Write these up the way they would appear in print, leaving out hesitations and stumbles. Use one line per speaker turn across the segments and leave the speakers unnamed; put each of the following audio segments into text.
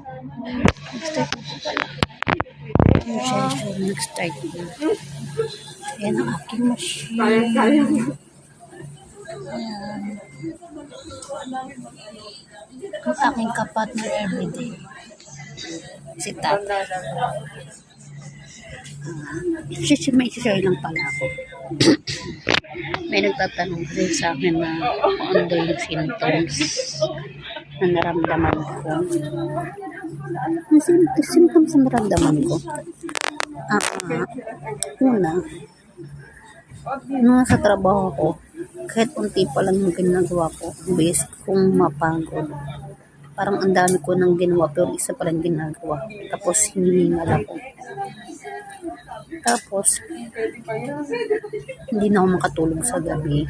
Nag-start na po pala. Yung cellphone, nag-start na. Ayan ang aking machine. Ayan. Ang aking kapatner everyday. Si Tata. May share lang pala ako. May nagtatanong rin sa akin na kung ano yung symptoms na naramdaman ko. Symptoms na naramdaman ko. Una, nung sa trabaho ko, kahit unti pa lang yung ginagawa ko, based kung mapagod. Parang ang dami ko nang ginawa pero isa pa lang ginagawa. Tapos hinihingal ako. Tapos, hindi na ako makatulog sa gabi.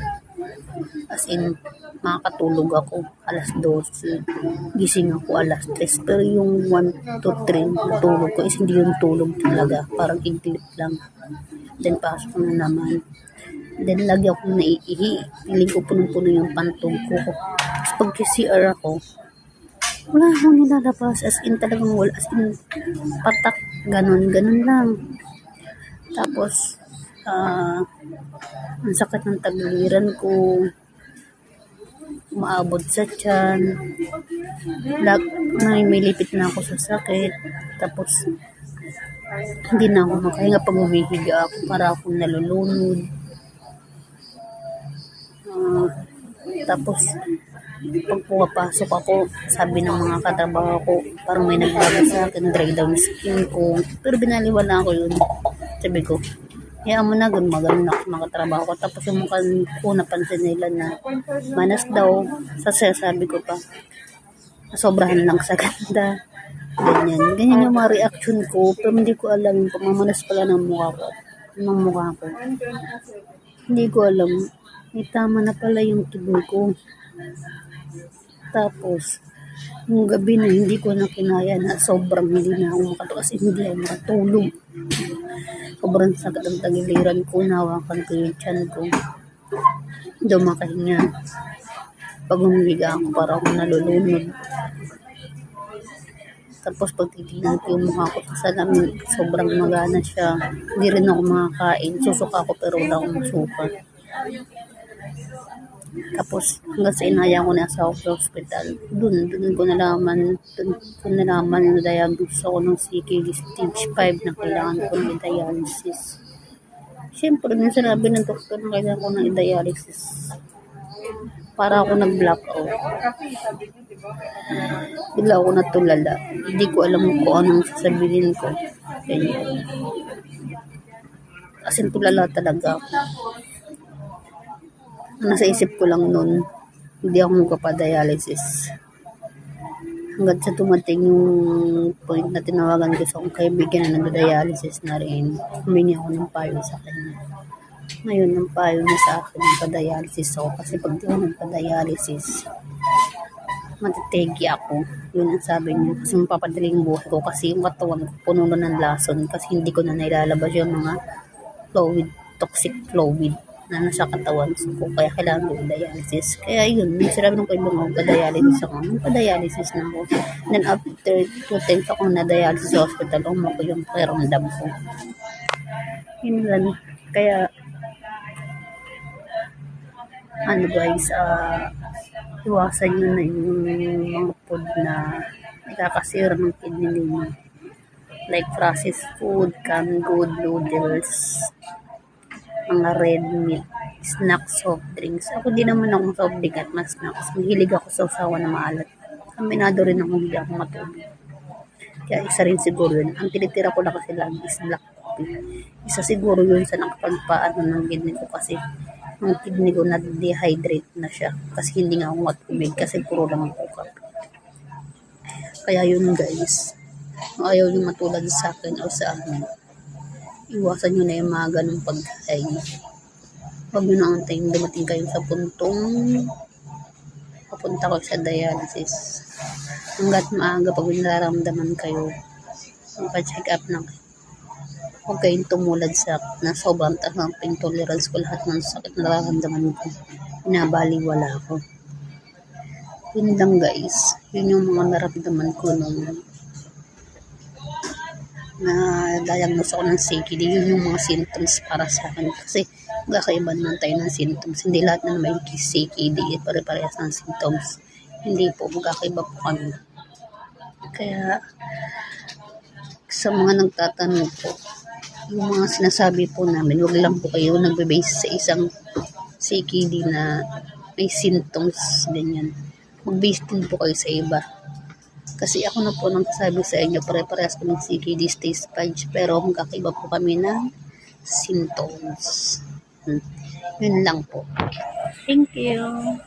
As in, makakatulog ako alas 12. Gising ako alas 3. Pero yung 1 to 3 na tulog ko is hindi yung tulog talaga. Parang iglip lang. Then, pasok na naman. Then, lagi ako naiihi. Piling ko punong-puno yung pantog ko. Tapos, pag CR ako, wala akong nilalabas. As in, talagang wala. As in, patak. Ganon lang. Tapos, ang sakit ng tagiliran ko, umaabot sa tiyan, namimilipit na ako sa sakit, tapos, hindi na ako makahinga pag humihiga ako, para akong nalulunod. Tapos, pag pumapasok ako, sabi ng mga katrabaho ko, parang may nagbago sa akin, dry down skin ko, pero binaliwala ko yun. Sabi ko, kaya mo na, gumagano na ako mga katrabaho ko. Tapos yung mga napansin nila na manas daw, sabi ko pa, sobrahan lang sa ganda. Ganyan yung mga reaction ko, pero hindi ko alam yung pamamanas pala ng mukha ko. Hindi ko alam, may tama na pala yung kidney ko. Tapos, yung gabi na hindi ko na kinaya na sobrang hindi na ako makatulog kasi hindi ako makatulog. Sobrang sakit ang tagiliran ko, nahawakan ko yung tiyan ko. Hindi ako makahinga. Pag humiga ako, para ako nalulunod. Tapos pag titignan ko yung mukha ko sa salamin, sobrang magana siya. Hindi rin ako makakain. Susuka ako pero wala akong masuka. Tapos hanggang sa inaya ko na asawa ko sa hospital. Doon ko nalaman yung diagnosis ako ng CKD stage 5 na kailangan ko ng dialysis. Siyempre, nung sinabi ng doktor na kailangan ko ng dialysis, para ako nag-blackout. Bigla ako natulala. Hindi ko alam kung anong sasabihin ko. Ganyan. As in, tulala talaga ako. Nasa isip ko lang nun, hindi ako magpapadialysis. Hanggang sa tumating yung point na tinawagan ko sa akong kaibigan na nag-dialysis na rin, humingi ako ng payo sa kanya. Ngayon, ang payo niya sa akin, nagpa-dialysis ako. Kasi pag di ako nagpa-dialysis, matitegi ako. Yun ang sabi niya. Kasi mapapadali yung buhay ko. Kasi yung katawan ko, puno na ng lason. Kasi hindi ko na nailalabas yung mga toxic fluid na nasa katawan ko, kaya kailangan ko dialysis. Kaya yun, sinabi nung kailangan ko pa-dialysis ako. Pa-dialysis na ako. Then after 2 times ako na-dialysis sa hospital, umako yung pakiramdam ko. Yun lang. Kaya, guys, iwasan nyo na yung mga food na nakakasira ng kidney ninyo. Like processed food, canned good, noodles, mga red meat, snacks, soft drinks. Ako din naman akong soft drink at mas snacks. Mahilig ako sa usawa na maalat. Aminado rin ako hindi ako matulog. Kaya isa rin siguro yun. Ang tinitira ko na kasi lagi is black coffee. Isa siguro yun sa nakapagpaano ng kidney ko kasi ang kidney ko na-dehydrate na siya. Kasi hindi nga ako matubig kasi puro lang ako kape. Kaya yun guys. Ayaw yung matulad sa akin o sa amin. Iwasan nyo na yung mga ganong pagkain. Huwag nyo na antayin dumating kayo sa puntong papunta ko sa dialysis. Hanggat maaga pag nararamdaman kayo, magpa-check up na kayo. Huwag kayong tumulad sa na sobrang taas ng pain tolerance ko. Lahat ng sakit na nararamdaman ko, binabaliwala ko. Yun lang guys. Yun yung mga naramdaman ko nung na-diagnose ako ng CKD, yun yung mga symptoms para sa akin. Kasi magkakaiba naman tayo ng symptoms. Hindi lahat na may CKD, pare-parehas ng symptoms. Hindi po, magkakaiba po kami. Kaya, sa mga nagtatanong po, yung mga sinasabi po namin, wag lang po kayo nagbe-base sa isang CKD na may symptoms, ganyan. Mag-base din po kayo sa iba. Kasi ako na po nang sabi sa inyo, pare-parehas kami ng CKD stage 5, pero magkakaiba po kami ng symptoms. Yun lang po. Thank you.